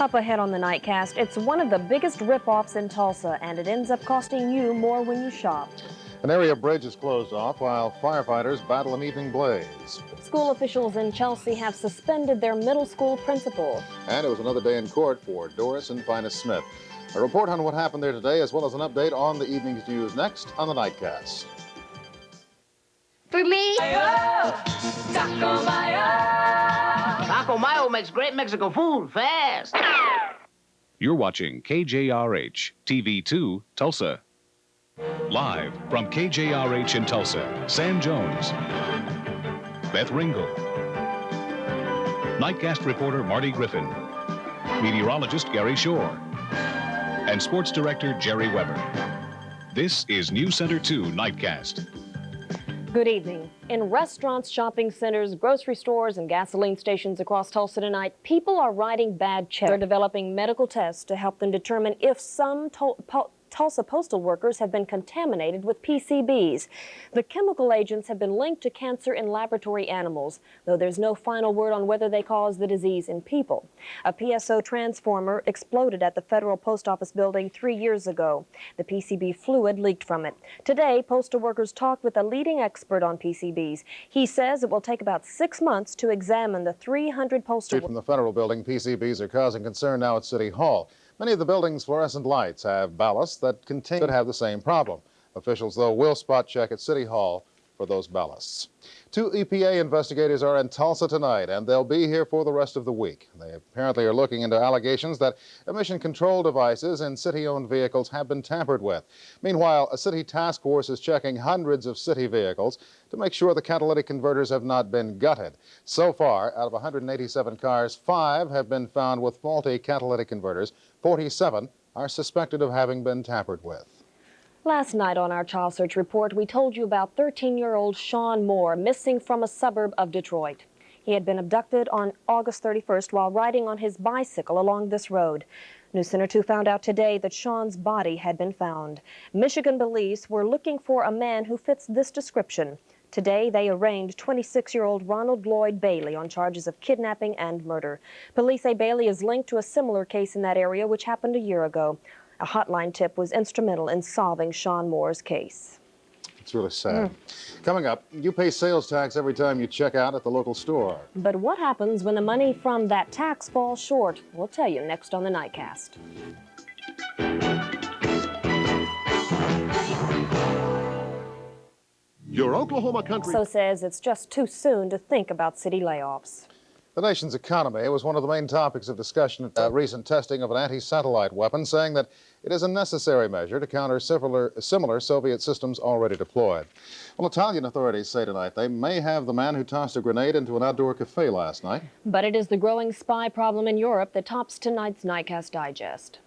Up ahead on the Nightcast, it's one of the biggest rip-offs in Tulsa, and it ends up costing you more when you shop. An area bridge is closed off while firefighters battle an evening blaze. School officials in Chelsea have suspended their middle school principal. And it was another day in court for Doris and Finus Smith. A report on what happened there today, as well as an update on the evening's news, next on the Nightcast. For me? Taco Mayo! Taco Mayo makes great Mexican food fast. You're watching KJRH TV 2, Tulsa. Live from KJRH in Tulsa, Sam Jones, Beth Ringle, Nightcast reporter Marty Griffin, meteorologist Gary Shore, and sports director Jerry Weber. This is News Center 2 Nightcast. Good evening. In restaurants, shopping centers, grocery stores, and gasoline stations across Tulsa tonight, people are writing bad checks. They're developing medical tests to help them determine if some Tulsa postal workers have been contaminated with PCBs. The chemical agents have been linked to cancer in laboratory animals, though there's no final word on whether they cause the disease in people. A PSO transformer exploded at the Federal Post Office building 3 years ago. The PCB fluid leaked from it. Today, postal workers talked with a leading expert on PCBs. He says it will take about 6 months to examine the 300 postal workers. From the Federal building, PCBs are causing concern now at City Hall. Many of the building's fluorescent lights have ballasts that could have the same problem. Officials, though, will spot check at City Hall for those ballasts. 2 EPA investigators are in Tulsa tonight, and they'll be here for the rest of the week. They apparently are looking into allegations that emission control devices in city-owned vehicles have been tampered with. Meanwhile, a city task force is checking hundreds of city vehicles to make sure the catalytic converters have not been gutted. So far, out of 187 cars, 5 have been found with faulty catalytic converters. 47 are suspected of having been tampered with. Last night on our Child Search Report, we told you about 13-year-old Sean Moore missing from a suburb of Detroit. He had been abducted on August 31st while riding on his bicycle along this road. News Center 2 found out today that Sean's body had been found. Michigan police were looking for a man who fits this description. Today, they arraigned 26-year-old Ronald Lloyd Bailey on charges of kidnapping and murder. Police say Bailey is linked to a similar case in that area, which happened a year ago. A hotline tip was instrumental in solving Sean Moore's case. It's really sad. Coming up, you pay sales tax every time you check out at the local store. But what happens when the money from that tax falls short? We'll tell you next on the Nightcast. Your Oklahoma country. So says it's just too soon to think about city layoffs. The nation's economy was one of the main topics of discussion at recent testing of an anti-satellite weapon, saying that it is a necessary measure to counter similar Soviet systems already deployed. Well, Italian authorities say tonight they may have the man who tossed a grenade into an outdoor cafe last night. But it is the growing spy problem in Europe that tops tonight's Nightcast Digest.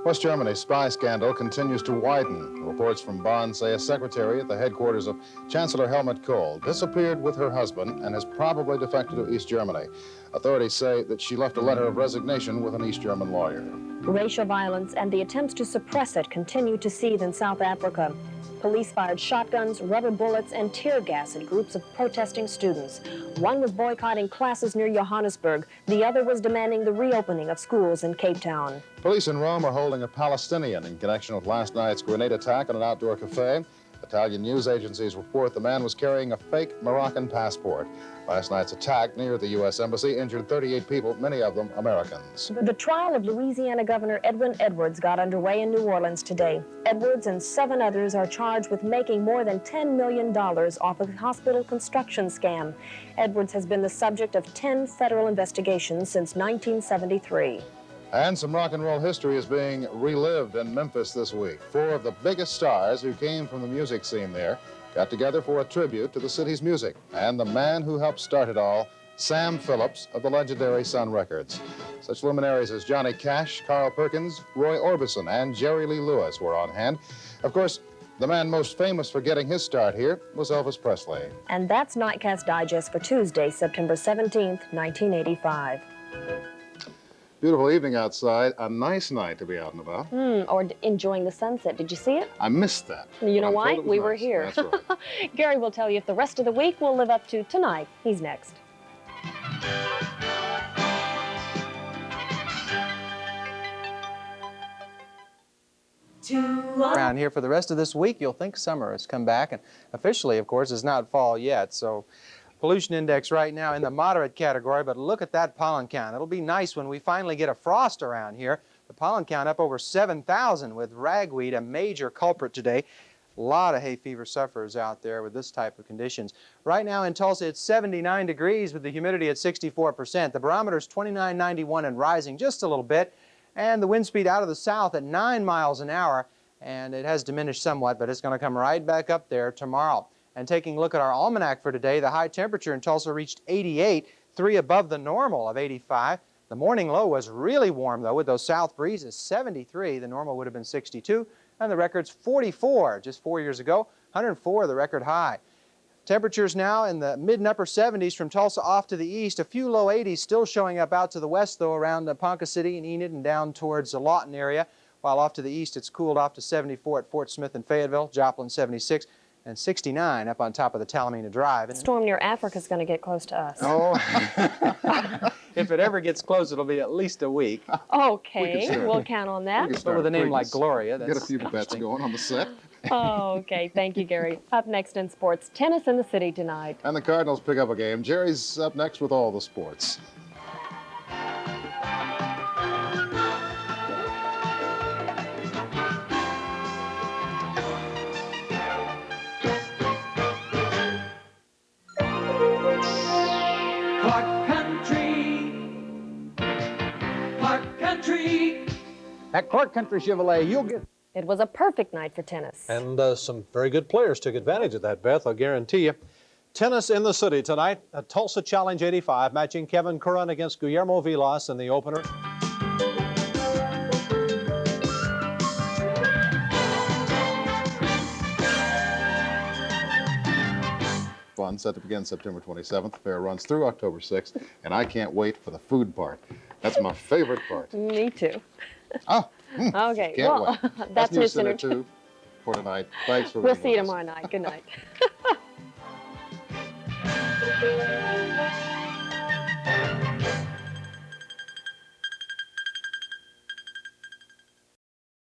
West Germany's spy scandal continues to widen. Reports from Bonn say a secretary at the headquarters of Chancellor Helmut Kohl disappeared with her husband and has probably defected to East Germany. Authorities say that she left a letter of resignation with an East German lawyer. Racial violence and the attempts to suppress it continue to seethe in South Africa. Police fired shotguns, rubber bullets, and tear gas at groups of protesting students. One was boycotting classes near Johannesburg. The other was demanding the reopening of schools in Cape Town. Police in Rome are holding a Palestinian in connection with last night's grenade attack on an outdoor cafe. Italian news agencies report the man was carrying a fake Moroccan passport. Last night's attack near the U.S. Embassy injured 38 people, many of them Americans. The trial of Louisiana Governor Edwin Edwards got underway in New Orleans today. Edwards and 7 others are charged with making more than $10 million off a hospital construction scam. Edwards has been the subject of 10 federal investigations since 1973. And some rock and roll history is being relived in Memphis this week. 4 of the biggest stars who came from the music scene there got together for a tribute to the city's music. And the man who helped start it all, Sam Phillips of the legendary Sun Records. Such luminaries as Johnny Cash, Carl Perkins, Roy Orbison, and Jerry Lee Lewis were on hand. Of course, the man most famous for getting his start here was Elvis Presley. And that's Nightcast Digest for Tuesday, September 17th, 1985. Beautiful evening outside. A nice night to be out and about. Or enjoying the sunset. Did you see it? I missed that. You know why? We were here. That's right. Gary will tell you if the rest of the week will live up to tonight. He's next. Around here for the rest of this week, you'll think summer has come back, and officially, of course, it's not fall yet. So pollution index right now in the moderate category, but look at that pollen count. It'll be nice when we finally get a frost around here. The pollen count up over 7,000 with ragweed, a major culprit today. A lot of hay fever sufferers out there with this type of conditions. Right now in Tulsa, it's 79 degrees with the humidity at 64%. The barometer's 29.91 and rising just a little bit. And the wind speed out of the south at 9 miles an hour. And it has diminished somewhat, but it's going to come right back up there tomorrow. And taking a look at our almanac for today, the high temperature in Tulsa reached 88, 3 above the normal of 85. The morning low was really warm, though, with those south breezes, 73. The normal would have been 62. And the record's 44 just 4 years ago, 104 the record high. Temperatures now in the mid and upper 70s from Tulsa off to the east. A few low 80s still showing up out to the west, though, around Ponca City and Enid and down towards the Lawton area. While off to the east, it's cooled off to 74 at Fort Smith and Fayetteville, Joplin 76, and 69 up on top of the Talamina Drive. A storm near Africa is going to get close to us. Oh, if it ever gets close, it'll be at least a week. Okay, we'll count on that. But with a name like Gloria, that's Get a few bets going on the set. Okay, thank you, Gary. Up next in sports, tennis in the city tonight. And the Cardinals pick up a game. Jerry's up next with all the sports. At Clark Country Chevrolet, you'll get... It was a perfect night for tennis. And some very good players took advantage of that, Beth, I'll guarantee you. Tennis in the city tonight, a Tulsa Challenge 85, matching Kevin Curran against Guillermo Vilas in the opener. Fun set to begin September 27th. The fair runs through October 6th, and I can't wait for the food part. That's my favorite part. Me too. Oh, Okay, can't well, wait. that's News News Center Center 2 for tonight. Thanks for We'll being see you with us. tomorrow night. Good night.